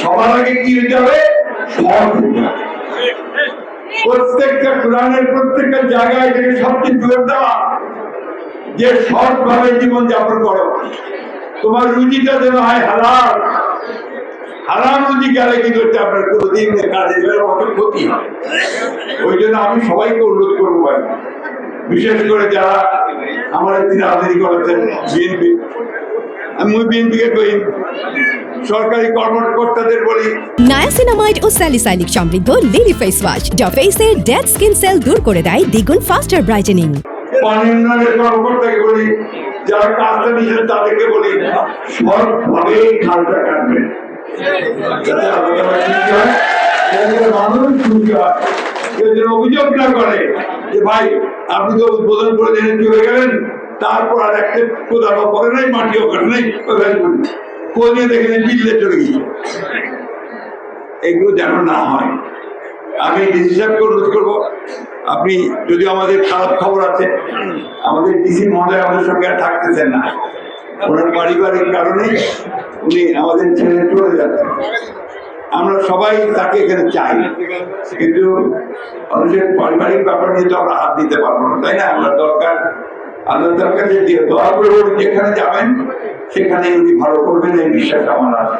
সবার আগে কি হতে হবে? সৎ হতে হবে। প্রত্যেকটা কোরআনের প্রত্যেকটা জায়গায় এটাকে সবচেয়ে জোর দেওয়া যে সৎ ভাবে জীবন যাপন করো, তোমার রুজিটা যেন হয় হালাল। হারাম রুজি গেলে কি করতে আপনার কোনোদিন কাজে মতো ক্ষতি হয়। ওই জন্য আমি সবাইকে অনুরোধ করবো ভাই, বিশেষ করে যারা আমাদের তিনি রাজনীতি করেছেন বিএনপি, আমি বিএনপিকে কই, সরকারি কর্মকর্তাদের বলি, নায়াসিনামাইড ও স্যালিসাইলিক সমৃদ্ধ লিলি ফেস ওয়াশ যা ফেসের ডেড স্কিন সেল দূর করে দেয় দ্বিগুণ ফাস্টার ব্রাইটেনিং। পানি উন্নয়নের কর্মকর্তাকে বলি, যারা কাজটা নিয়েছেন তাদেরকে বলি, সৎভাবে খালটা কাটবেন, মানুষ খুশি হয়, কেউ যেন অভিযোগ না করে যে ভাই আপনি তো উদ্বোধন করে জেনে চলে গেলেন, তারপর আর একটা কোদালও করে নাই, মাটিও করে নাই, কোনে দেখে বিল্লে চলে গিয়েছে। এগুলো যেন না হয়। আমি ডিসি সাহেবকে অনুরোধ করবো, আপনি যদি আমাদের খারাপ খবর আছে, আমাদের ডিসি মহোদয় আমাদের সঙ্গে আর থাকতেছেন না, ওনার পারিবারিক কারণে উনি আমাদের ছেড়ে চলে যাচ্ছেন। আমরা সবাই তাকে এখানে চাই, কিন্তু মানুষের পারিবারিক ব্যাপার নিয়ে তো আমরা হাত দিতে পারবো না, তাই না? আমরা দরকার আল্লাহর কাছে দোয়া করবো, যেখানে যাবেন সেখানে উনি ভালো করবেন, এই বিশ্বাস আমার আছে।